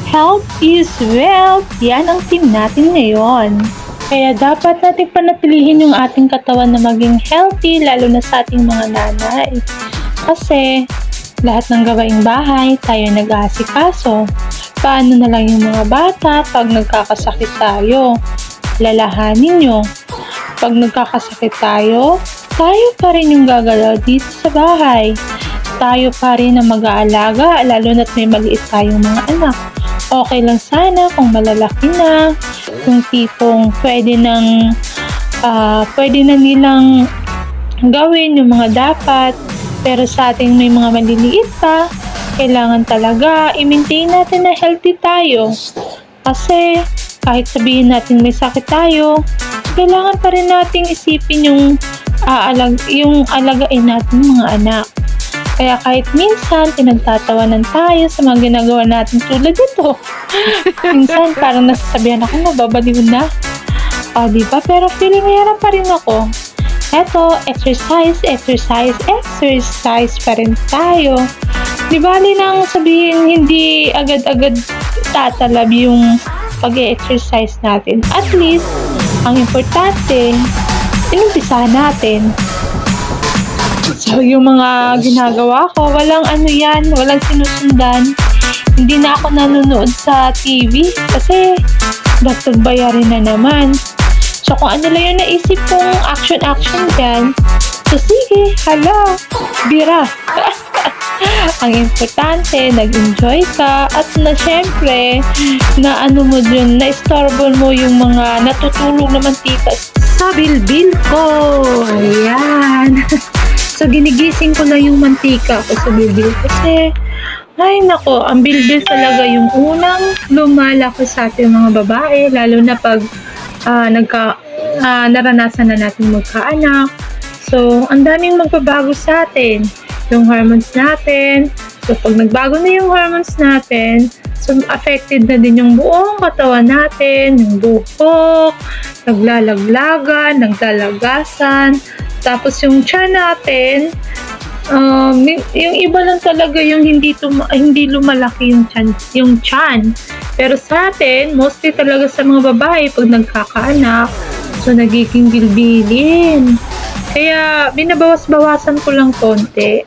Health is wealth. Yan ang team natin ngayon. Kaya dapat natin panatilihin yung ating katawan na maging healthy, lalo na sa ating mga nanay. Kasi lahat ng gawaing bahay, tayo nag-aasikaso. Paano na lang yung mga bata pag nagkakasakit tayo? Lalahanin nyo. Pag nagkakasakit tayo pa rin yung gagalaw dito sa bahay. Tayo pa rin ang mag-aalaga, lalo na't may maliit tayong mga anak. Okay lang sana kung malalaki na, yung tipong pwede na nilang gawin yung mga dapat. Pero sa ating may mga maliliit pa, kailangan talaga i-maintain natin na healthy tayo. Kasi kahit sabihin natin may sakit tayo, kailangan pa rin nating isipin yung alagain natin mga anak. Kaya kahit minsan pinagtatawanan tayo sa mga ginagawa natin tulad ito. Minsan parang nasasabihan ako na babaliw na. Diba? Pero feeling mayroon pa rin ako. Eto, exercise pa rin tayo. Di bali nang sabihin hindi agad-agad tatalab yung pag-exercise natin. At least, ang importante, inumpisahan natin. So, yung mga ginagawa ko, walang walang sinusundan. Hindi na ako nanonood sa TV kasi dagdag bayarin na naman. So, kung ano lang yung naisip kong action dyan, so sige, bira. Ang importante, nag-enjoy ka at na syempre, na na-istorbo mo yung mga natutulog na mantika sa bilbil ko. Ayan. So, ginigising ko na yung mantika ko sa bilbil kasi, ay nako, ang bilbil talaga yung unang lumalaki sa ating mga babae, lalo na pag naranasan na natin magkaanak. So, ang daming magbabago sa atin. Yung hormones natin. So, pag nagbago na yung hormones natin, so, affected na din yung buong katawan natin, yung buhok, naglalaglagan, naglalagasan. Tapos, yung tiyan natin, yung iba lang talaga yung hindi lumalaki yung tiyan. Pero sa atin, mostly talaga sa mga babae, pag nagkakaanak, so, nagiging bilbilin. Kaya, binabawas-bawasan ko lang konti.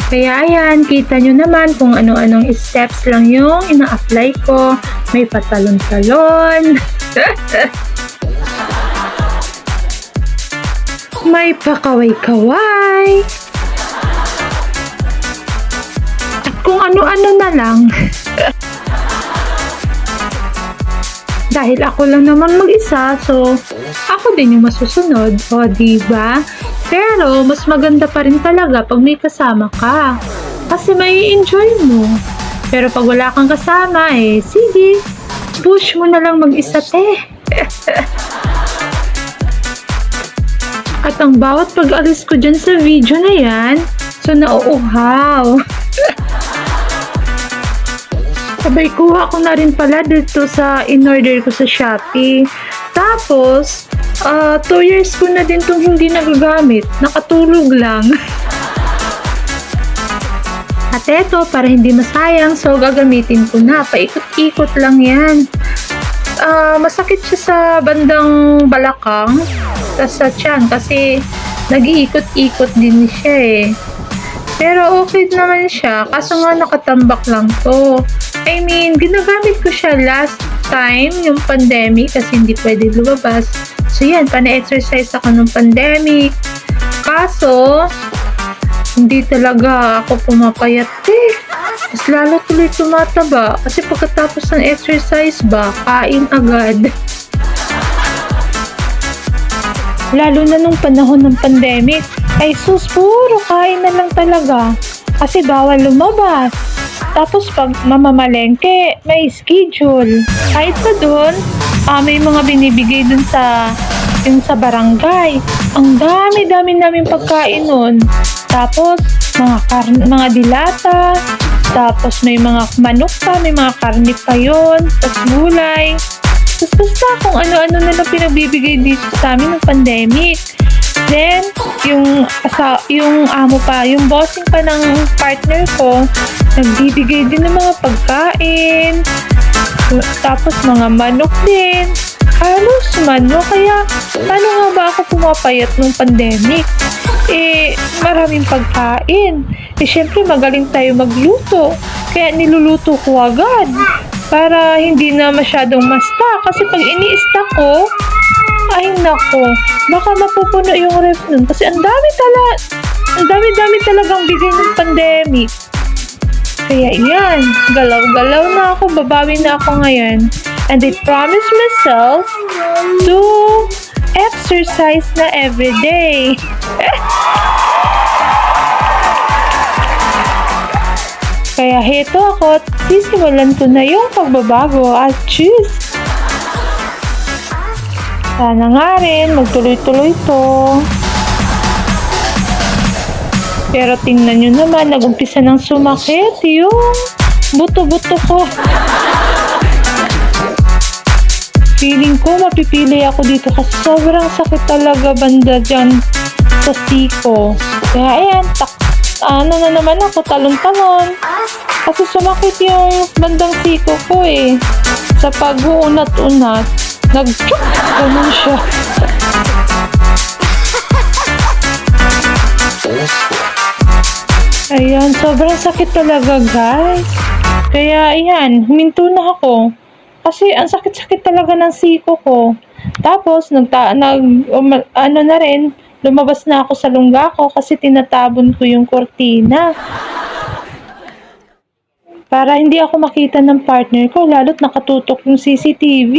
Kaya, ayan, kita nyo naman kung ano-anong steps lang yung ina-apply ko. May patalon-talon. May pakaway-kaway. At kung ano-ano na lang. Dahil ako lang naman mag-isa, so ako din yung masusunod. O, diba? Pero, mas maganda pa rin talaga pag may kasama ka. Kasi may enjoy mo. Pero pag wala kang kasama, sige, push mo na lang mag-isa, At ang bawat pag-alis ko dyan sa video na yan, so nauuhaw. Sabay kuha ko na rin pala dito sa in-order ko sa Shopee. Tapos, 2 years ko na din itong hindi nagagamit. Nakatulog lang. At eto, para hindi masayang, so gagamitin ko na. Paikot-ikot lang yan. Masakit siya sa bandang balakang, sa tiyan, kasi nag-iikot-ikot din siya Pero okay naman siya, kaso nga nakatambak lang to. I mean, ginagamit ko siya last time, yung pandemic, kasi hindi pwede lumabas. So yan, pana-exercise ako ng pandemic. Kaso, hindi talaga ako pumapayat Mas lalo tuloy tumataba. Kasi pagkatapos ng exercise kain agad. Lalo na nung panahon ng pandemic, ay sus, puro kain na lang talaga. Kasi bawal lumabas. Tapos pag mamamalengke, may schedule. Kahit pa doon, may mga binibigay dun sa barangay. Ang dami-dami namin pagkain nun. Tapos, mga dilata. Tapos may mga manok pa, may mga karne pa yun. Tapos gulay. Tapos basta kung ano-ano na lang pinagbibigay dito sa amin ng pandemic. Then, yung amo pa, yung bossing pa ng partner ko, nagbibigay din ng mga pagkain, tapos mga manok din. Halos manok, kaya paano nga ba ako pumapayat nung pandemic? Maraming pagkain. Syempre magaling tayo magluto, kaya niluluto ko agad para hindi na masyadong masta. Kasi pag ini-stack ko, ay nako, baka mapupuno yung ref nun. Kasi ang dami talagang bigay ng pandemic. Kaya yan, galaw-galaw na ako, babawi na ako ngayon. And I promise myself to exercise na everyday. Kaya heto ako, sisimulan ko na yung pagbabago at choose. Sana nga rin, magtuloy-tuloy to. Pero tingnan nyo naman, nag-umpisa ng sumakit yung buto-buto ko. Feeling ko mapipili ako dito kasi sobrang sakit talaga banda dyan sa siko. Kaya ayan, ano na naman ako, talon-talon. Kasi sumakit yung bandang siko ko sa pag-uunat-unat. Nag-chuk! Ganun siya. Ayan, sobrang sakit talaga guys. Kaya ayan, huminto na ako. Kasi ang sakit-sakit talaga ng siko ko. Tapos, lumabas na ako sa lungga ko kasi tinatabon ko yung kortina. Para hindi ako makita ng partner ko, lalo't nakatutok yung CCTV.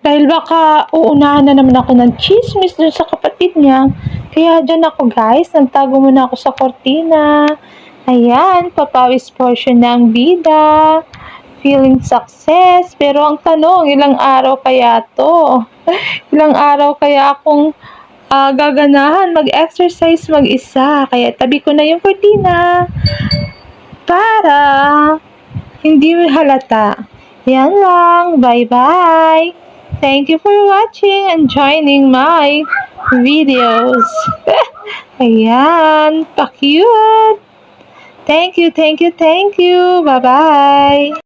Dahil baka uunahan na naman ako ng chismis dun sa kapatid niya. Kaya dyan ako guys, nagtago muna ako sa kortina. Ayan, papawis portion ng bida. Feeling success. Pero ang tanong, ilang araw kaya to? Ilang araw kaya akong gaganahan mag-exercise mag-isa. Kaya tabi ko na yung kortina para hindi halata. Yan lang. Bye-bye. Thank you for watching and joining my videos. Ayan, pa-cute. Thank you. Bye-bye.